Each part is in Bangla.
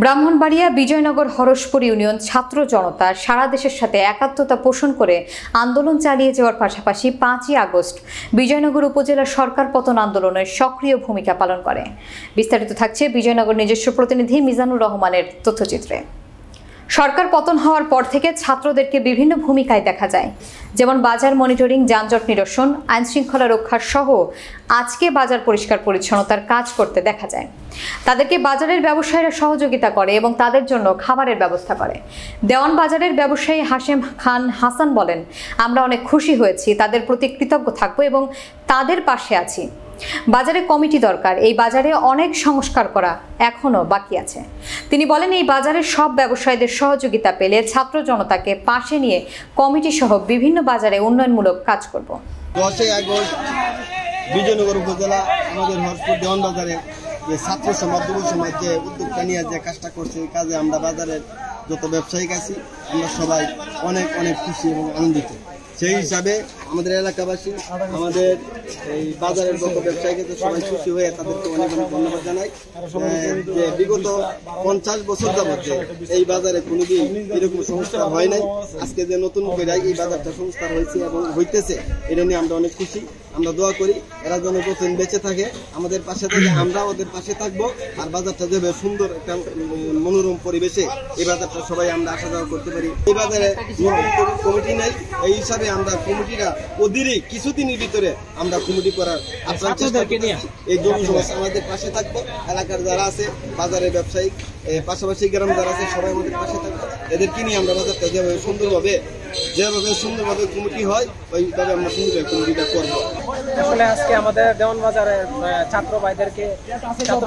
ব্রাহ্মণবাড়িয়া বিজয়নগর হরসপুর ইউনিয়ন ছাত্র জনতা সারা দেশের সাথে একাত্মতা পোষণ করে আন্দোলন চালিয়ে যাওয়ার পাশাপাশি 5ই আগস্ট বিজয়নগর উপজেলা সরকার পতন আন্দোলনের সক্রিয় ভূমিকা পালন করে। বিস্তারিত থাকছে বিজয়নগর নিজস্ব প্রতিনিধি মিজানুর রহমানের তথ্যচিত্রে। সরকার পতন হওয়ার পর থেকে ছাত্রদেরকে বিভিন্ন ভূমিকায় দেখা যায়, যেমন বাজার মনিটরিং, যানজট নিরসন, আইন শৃঙ্খলা রক্ষার সহ আজকে বাজার পরিষ্কার পরিচ্ছন্নতার কাজ করতে দেখা যায়। তাদেরকে বাজারের ব্যবসায়ীরা সহযোগিতা করে এবং তাদের জন্য খাবারের ব্যবস্থা করে। দেওয়ান বাজারের ব্যবসায়ী হাশেম খান হাসান বলেন, আমরা অনেক খুশি হয়েছি, তাদের প্রতি কৃতজ্ঞ থাকবো এবং তাদের পাশে আছি। বাজারে কমিটি দরকার, এই বাজারে অনেক সংস্কার করা এখনো বাকি আছে। তিনি বলেন, এই বাজারের সব ব্যবসায়ীদের সহযোগিতা পেলে ছাত্র জনতাকে পাশে নিয়ে কমিটি সহ বিভিন্ন বাজারে উন্নয়নমূলক কাজ করব। 10ই আগস্ট বিজয়নগর উপজেলা আমাদের হরসপুর দেওয়ান বাজারে যে ছাত্র সমাজ যুব সমাজ যে উদ্যোগটা নিয়ে যে কাজটা করছে, এই কাজে আমরা বাজারের যত ব্যবসায়িক আছি আমরা সবাই অনেক অনেক খুশি এবং আনন্দিত। সেই হিসাবে আমাদের এলাকাবাসী, আমাদের এই বাজারের যত ব্যবসায়ীকে সবাই খুশি হয়ে তাদেরকে অনেক অনেক ধন্যবাদ জানাই। যে বিগত 50 বছর যাবত এই বাজারে কোনোদিন এরকম সংস্কার হয় নাই, আজকে যে নতুন করে এই বাজারটা সংস্কার হয়েছে এবং হইতেছে, এটা নিয়ে আমরা অনেক খুশি। আমরা দোয়া করি এরা যেন প্রতিদিন বেঁচে থাকে, আমাদের পাশে থাকে, আমরা ওদের পাশে থাকবো। আর বাজারটা যাবে সুন্দর একটা মনোরম পরিবেশে এই বাজারটা সবাই আমরা আসা যাওয়া করতে পারি। এই বাজারে কমিটি নেই, এই হিসাবে আমরা কমিটিরা অধীরই কিছুদিনের ভিতরে আমরা কমিটি করার আপনার চেষ্টা করি। এই যুব সমাজ আমাদের পাশে থাকবো, এলাকার যারা আছে বাজারের ব্যবসায়িক পাশাপাশি গ্রাম যারা আছে সবাই আমাদের পাশে থাকবো। এদেরকে নিয়ে আমরা বাজারটা যেভাবে সুন্দরভাবে কমিটি হয় ওইভাবে আমরা সুন্দরভাবে কমিটিটা করবো। আসলে আজকে আমাদের দেওয়ান বাজারের ছাত্র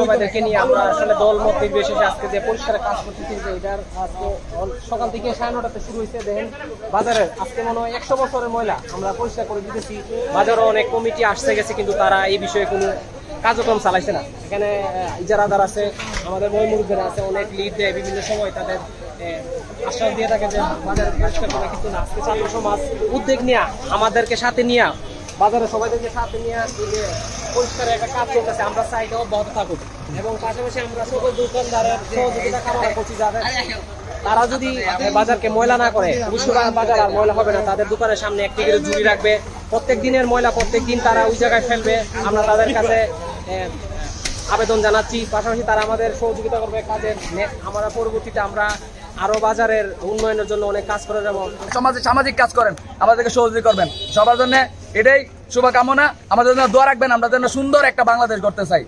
ভাইদেরকে নিয়ে আমরা আসলে দল মত নির্বিশেষে আজকে যে পরিষ্কারের কাজ করতেছি, এটার আজকে সকাল থেকে 9:30 শুরু হয়েছে। দেখেন বাজারের আজকে মনে হয় 100 বছরের ময়লা আমরা পরিষ্কার করে দিতেছি। বাজারও অনেক কমিটি আসছে গেছে, কিন্তু তারা এই বিষয়ে কোনো কার্যক্রম চালাইছে না। এখানে ইজারাদার আছে, আমাদের ময়মুরুদ্দের আছে, অনেক লিড দেয়, বিভিন্ন সময় তাদের আশ্বাস দিয়ে থাকে যে বাজারে পরিষ্কার করে, কিন্তু না। আজকে ছাত্র সমাজ উদ্যোগ নিয়ে আমাদেরকে সাথে নিয়ে বাজারে সবাইদেরকে সাথে নিয়ে পরিষ্কারের একটা কাজ চলতেছে। আমরা চাই এটা অব্যাহত থাকুক এবং পাশাপাশি আমরা সকল দোকানদারের সহযোগিতা কামনা করছি, যাদের তারা যদি বাজারকে ময়লা না করে, বাজার আর ময়লা হবে না। তাদের দোকানের সামনে একটি করে ঝুড়ি রাখবে, প্রত্যেক দিনের ময়লা প্রত্যেক দিন তারা ওই জায়গায় ফেলবে। আমরা তাদের কাছে আবেদন জানাচ্ছি, পাশাপাশি তারা আমাদের সহযোগিতা করবে কাজের। আমরা পরবর্তীতে আমরা আরো বাজারের উন্নয়নের জন্য অনেক কাজ করে যাব। সামাজিক কাজ করেন, আমাদেরকে সহযোগিতা করবেন। সবার জন্য এটাই শুভকামনা। আমাদের জন্য দোয়া রাখবেন, আমরা যেন সুন্দর একটা বাংলাদেশ গড়তে চাই।